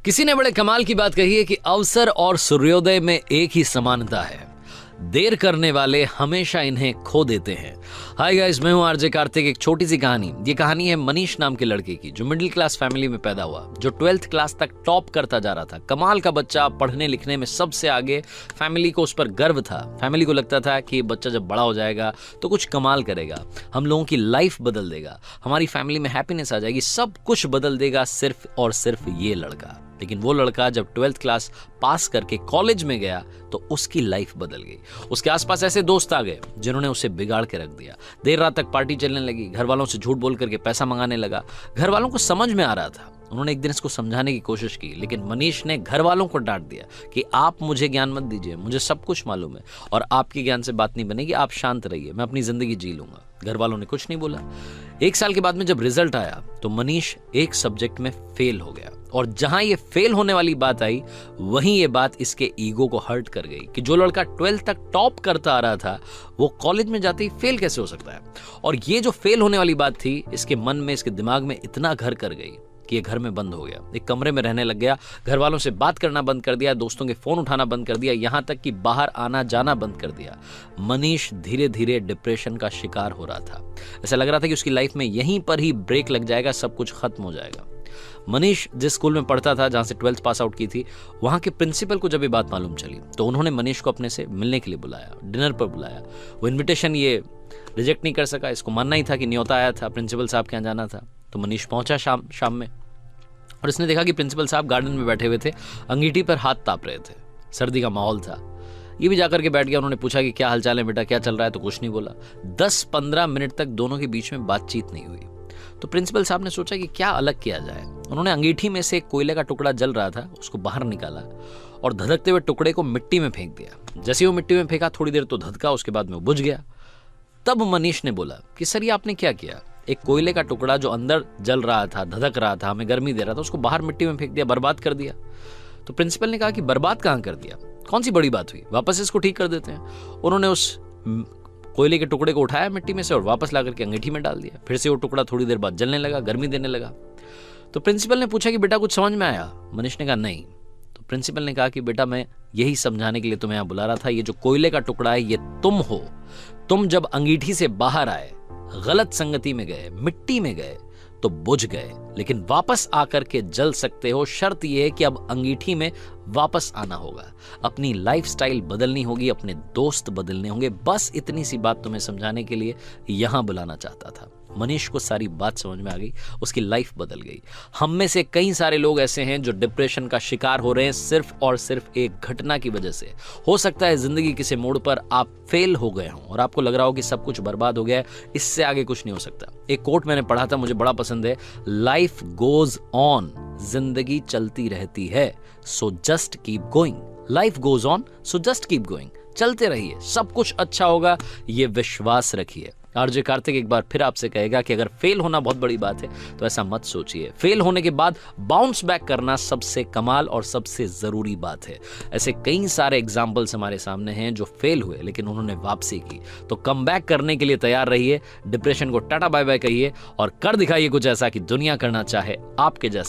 किसी ने बड़े कमाल की बात कही है कि अवसर और सूर्योदय में एक ही समानता है। देर करने वाले हमेशा इन्हें खो देते हैं। हाय गाइस, मैं हूं आरजे कार्तिक। एक छोटी सी कहानी। ये कहानी है मनीष नाम के लड़के की, जो मिडिल क्लास फैमिली में पैदा हुआ, जो 12th क्लास तक टॉप करता जा रहा था। कमाल का बच्चा, पढ़ने लिखने में सबसे आगे। फैमिली को उस पर गर्व था। फैमिली को लगता था कि ये बच्चा जब बड़ा हो जाएगा तो कुछ कमाल करेगा, हम लोगों की लाइफ बदल देगा, हमारी फैमिली में हैप्पीनेस आ जाएगी, सब कुछ बदल देगा सिर्फ और सिर्फ ये लड़का। लेकिन वो लड़का जब 12th क्लास पास करके कॉलेज में गया तो उसकी लाइफ बदल गई। उसके आसपास ऐसे दोस्त आ गए जिन्होंने उसे बिगाड़ के रख दिया। देर रात तक पार्टी चलने लगी, घर वालों से झूठ बोल करके पैसा मंगाने लगा। घर वालों को समझ में आ रहा था। उन्होंने एक दिन इसको समझाने की कोशिश की, लेकिन मनीष ने घर वालों को डांट दिया कि आप मुझे ज्ञान मत दीजिए, मुझे सब कुछ मालूम है और आपके ज्ञान से बात नहीं बनेगी, आप शांत रहिए, मैं अपनी जिंदगी जी लूंगा। घर वालों ने कुछ नहीं बोला। 1 साल के बाद में जब रिजल्ट आया तो मनीष एक सब्जेक्ट में फेल हो गया, और जहां ये फेल होने वाली बात आई वहीं ये बात इसके ईगो को हर्ट कर गई कि जो लड़का 12th तक टॉप करता आ रहा था वो कॉलेज में जाते ही फेल कैसे हो सकता है। और ये जो फेल होने वाली बात थी इसके मन में, इसके दिमाग में इतना घर कर गई कि ये घर में बंद हो गया, एक कमरे में रहने लग गया, घर वालों से बात करना बंद कर दिया, दोस्तों के फोन उठाना बंद कर दिया, यहां तक कि बाहर आना जाना बंद कर दिया। मनीष धीरे धीरे डिप्रेशन का शिकार हो रहा था। ऐसा लग रहा था कि उसकी लाइफ में यहीं पर ही ब्रेक लग जाएगा, सब कुछ खत्म हो जाएगा। मनीष जिस स्कूल में पढ़ता था, जहां से 12th पास आउट की थी, वहां के प्रिंसिपल को जब ये बात मालूम चली तो उन्होंने मनीष को अपने से मिलने के लिए बुलाया, डिनर पर बुलाया। वो इन्विटेशन ये रिजेक्ट नहीं कर सका, इसको मानना ही था कि न्योता आया था, प्रिंसिपल साहब के यहाँ जाना था। तो मनीष पहुंचा शाम में, और इसने देखा कि प्रिंसिपल साहब गार्डन में बैठे हुए थे, अंगीठी पर हाथ ताप रहे थे, सर्दी का माहौल था। ये भी जाकर के बैठ गया। उन्होंने पूछा कि क्या हालचाल है बेटा, क्या चल रहा है, तो कुछ नहीं बोला। 10-15 मिनट तक दोनों के बीच में बातचीत नहीं हुई। तो प्रिंसिपल साहब ने सोचा कि क्या अलग किया जाए। उन्होंने अंगीठी में से एक कोयले का टुकड़ा जल रहा था, उसको बाहर निकाला और धधकते हुए टुकड़े को मिट्टी में फेंक दिया। जैसे वो मिट्टी में फेंका, थोड़ी देर तो धधका, उसके बाद में वो बुझ गया। तब मनीष ने बोला कि सर, ये आपने क्या किया? एक कोयले का टुकड़ा जो अंदर जल रहा था, धधक रहा था, हमें गर्मी दे रहा था, उसको बाहर मिट्टी में फेंक दिया, बर्बाद कर दिया। तो प्रिंसिपल ने कहा कि बर्बाद कहां कर दिया, कौन सी बड़ी बात हुई, वापस इसको ठीक कर देते हैं। उन्होंने उस कोयले के टुकड़े को उठाया मिट्टी में से और वापस ला करके अंगीठी में डाल दिया। फिर से वो टुकड़ा थोड़ी देर बाद जलने लगा, गर्मी देने लगा। तो प्रिंसिपल ने पूछा कि बेटा कुछ समझ में आया? मनीष ने कहा नहीं। तो प्रिंसिपल ने कहा कि बेटा, मैं यही समझाने के लिए तुम्हें यहां बुला रहा था, ये जो कोयले का टुकड़ा है ये तुम हो। तुम जब अंगीठी से बाहर आए, गलत संगति में गए, मिट्टी में गए तो बुझ गए, लेकिन वापस आकर के जल सकते हो। शर्त यह है कि अब अंगीठी में वापस आना होगा, अपनी लाइफस्टाइल बदलनी होगी, अपने दोस्त बदलने होंगे। बस इतनी सी बात तुम्हें समझाने के लिए यहां बुलाना चाहता था। मनीष को सारी बात समझ में आ गई, उसकी लाइफ बदल गई। हम में से कई सारे लोग ऐसे हैं जो डिप्रेशन का शिकार हो रहे हैं सिर्फ और सिर्फ एक घटना की वजह से। हो सकता है जिंदगी किसी मोड़ पर आप फेल हो गए हों और आपको लग रहा हो कि सब कुछ बर्बाद हो गया है, इससे आगे कुछ नहीं हो सकता। एक कोट मैंने पढ़ा था, मुझे बड़ा पसंद है, लाइफ गोज ऑन, जिंदगी चलती रहती है, so just keep going. Life goes on, so just keep going. चलते रहिए, सब कुछ अच्छा होगा, ये विश्वास रखिए। आरजे कार्तिक एक बार फिर आपसे कहेगा कि अगर फेल होना बहुत बड़ी बात है तो ऐसा मत सोचिए। फेल होने के बाद बाउंस बैक करना सबसे कमाल और सबसे जरूरी बात है। ऐसे कई सारे एग्जाम्पल्स हमारे सामने हैं जो फेल हुए लेकिन उन्होंने वापसी की। तो कम बैक करने के लिए तैयार रहिए, डिप्रेशन को टाटा बाय बाय कहिए और कर दिखाइए कुछ ऐसा कि दुनिया करना चाहे आपके जैसा।